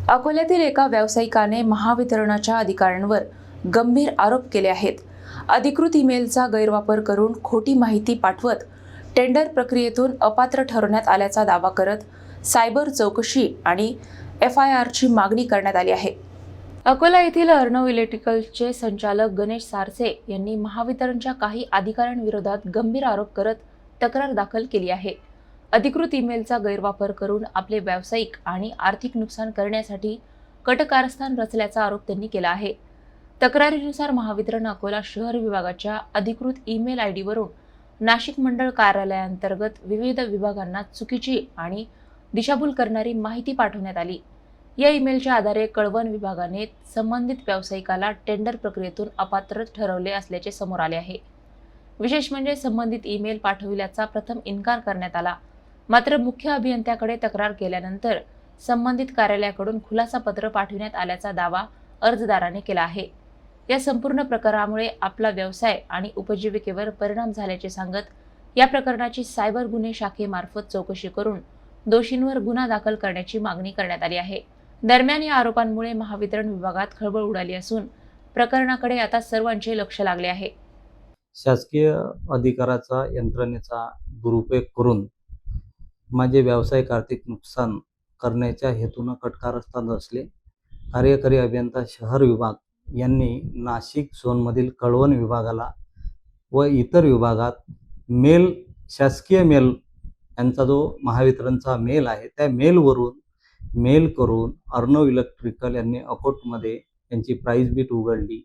अकोल्यातील एका व्यावसायिकाने महावितरणच्या अधिकाऱ्यांवर गंभीर आरोप केले आहेत. अधिकृत ईमेलचा गैरवापर करून खोटी माहिती पाठवत टेंडर प्रक्रियेतून अपात्र ठरवण्यात आल्याचा दावा करत सायबर चौकशी आणि FIRची मागणी करण्यात आली आहे. अकोला येथील अर्णव इलेक्ट्रिकलचे संचालक गणेश सारसे यांनी महावितरणच्या काही अधिकाऱ्यांविरोधात गंभीर आरोप करत तक्रार दाखल केली आहे. अधिकृत ईमेलचा गैरवापर करून आपले व्यावसायिक आणि आर्थिक नुकसान करण्यासाठी कट कारस्थान रचल्याचा आरोप त्यांनी केला आहे. तक्रारीनुसार महावितरण अकोला शहर विभागाच्या अधिकृत ईमेल ID वरून नाशिक मंडळ कार्यालयाअंतर्गत विविध विभागांना चुकीची आणि दिशाभूल करणारी माहिती पाठवण्यात आली. या ईमेलच्या आधारे कळवण विभागाने संबंधित व्यावसायिकाला टेंडर प्रक्रियेतून अपात्र ठरवले असल्याचे समोर आले आहे. विशेष म्हणजे संबंधित ईमेल पाठविल्याचा प्रथम इन्कार करण्यात आला. मात्र मुख्य अभियंत्याकडे तक्रार केल्यानंतर संबंधित कार्यालयाकडून खुलासा पत्र पाठविण्यात आल्याचा दावा अर्जदाराने केला आहे. या संपूर्ण प्रकारामुळे आपला व्यवसाय आणि उपजीविकेवर परिणाम झाल्याचे सांगत या प्रकरणाची सायबर गुन्हे शाखेमार्फत चौकशी करून दोषींवर गुन्हा दाखल करण्याची मागणी करण्यात आली आहे. दरम्यान या आरोपांमुळे महावितरण विभागात खळबळ उडाली असून प्रकरणाकडे आता सर्वांचे लक्ष लागले आहे. शासकीय अधिकाराचा यंत्रणेचा दुरुपयोग करून माझे व्यावसायिक आर्थिक नुकसान करण्याच्या हेतून कटकारस्थान असले कार्यकारी अभियंता शहर विभाग यांनी नाशिक झोनमधील कळवण विभागाला व इतर विभागात शासकीय मेल यांचा जो महावितरणचा मेल आहे त्या मेलवरून मेल करून अर्णव इलेक्ट्रिकल यांनी अकोटमध्ये यांची प्राइस बीट उघडली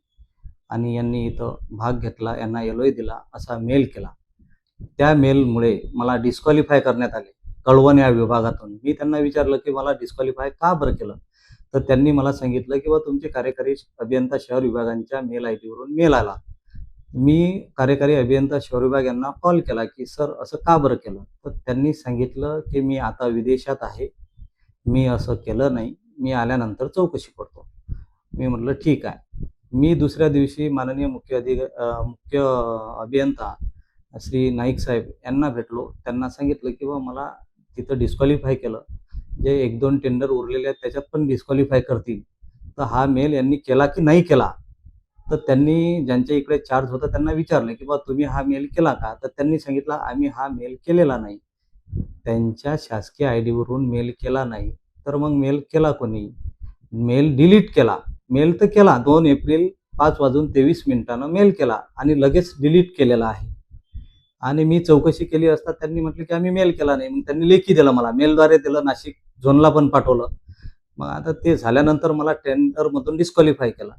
आणि यांनी इथं भाग घेतला, यांना LOI दिला असा मेल केला. त्या मेलमुळे मला डिस्क्वालिफाय करण्यात आले कळवण या विभागातून. मी त्यांना विचारलं की मला डिस्क्वालिफाय का बरं केलं, तर त्यांनी मला सांगितलं की तुमचे कार्यकारी अभियंता शहर विभागांच्या मेल ID वरून मेल आला. मी कार्यकारी अभियंता शहर विभाग यांना कॉल केला की सर असं का बरं केलं, तर त्यांनी सांगितलं की मी आता विदेशात आहे, मी असं केलं नाही, मी आल्यानंतर चौकशी करतो. मी म्हटलं ठीक आहे. मी दुसऱ्या दिवशी माननीय मुख्य अभियंता श्री नाईक साहेब यांना भेटलो. त्यांना सांगितलं की मला तिथं डिस्क्वालिफाय केलं, जे 1-2 टेंडर उरलेले आहेत त्याच्यात पण डिस्क्वालिफाय करतील, तर हा मेल यांनी केला की नाही केला. तर त्यांनी ज्यांच्या इकडे चार्ज होता त्यांना विचारलं की तुम्ही हा मेल केला का, तर त्यांनी सांगितलं आम्ही हा मेल केलेला नाही. त्यांच्या शासकीय ID वरून मेल केला नाही तर मग मेल केला कोणी? मेल डिलीट केला. मेल तर केला 2 एप्रिल 5:23 मेल केला आणि लगेच डिलीट केलेला आहे. आणि मी चौकशी केली असता त्यांनी म्हटलं की आम्ही मेल केला नाही. मग त्यांनी लेखी दिलं, मला मेलद्वारे दिलं, नाशिक झोनला पण पाठवलं. मग आता ते झाल्यानंतर मला टेंडरमधून डिस्क्वालिफाय केला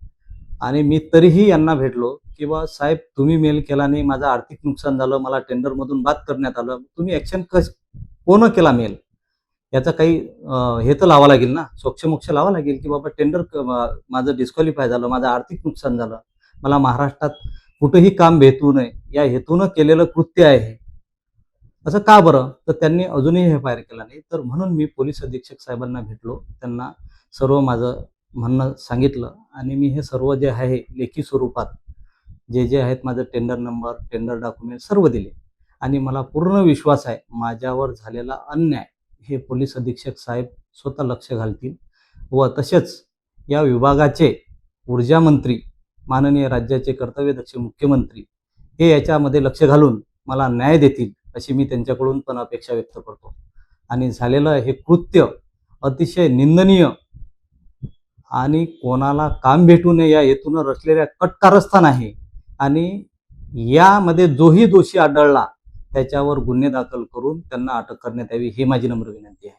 आणि मी तरीही यांना भेटलो की साहेब तुम्ही मेल केला नाही, माझं आर्थिक नुकसान झालं, मला टेंडरमधून बाद करण्यात आलं, तुम्ही ॲक्शन कोण केला मेल याचा काही हे तर लावा लागेल ना, सोक्षमोक्ष लावा लागेल की टेंडर माझं डिस्क्वालिफाय झालं, माझं आर्थिक नुकसान झालं, मला महाराष्ट्रात कुठेही काम भेटू नये या हेतून केलेलं कृत्य आहे हे. असं का बरं? तर त्यांनी अजूनही FIR केला नाही. तर म्हणून मी पोलीस अधीक्षक साहेबांना भेटलो, त्यांना सर्व माझं म्हणणं सांगितलं आणि मी हे सर्व जे आहे लेखी स्वरूपात जे आहेत माझं टेंडर नंबर, टेंडर डॉक्युमेंट सर्व दिले आणि मला पूर्ण विश्वास आहे माझ्यावर झालेला अन्याय हे पोलीस अधीक्षक साहेब स्वतः लक्ष घालतील व तसेच या विभागाचे ऊर्जा मंत्री माननीय राज्याचे कर्तव्यदक्ष मुख्यमंत्री हे याच्यामध्ये लक्ष घालून मला न्याय देतील अशी मी त्यांच्याकडून पण अपेक्षा व्यक्त करतो. आणि झालेलं हे कृत्य अतिशय निंदनीय आणि कोणाला काम भेटू नये या हेतून रचलेल्या कटकारस्थान आहे आणि यामध्ये जोही दोषी आढळला त्याच्यावर गुन्हे दाखल करून त्यांना अटक करण्यात यावी ही माझी नम्र विनंती आहे.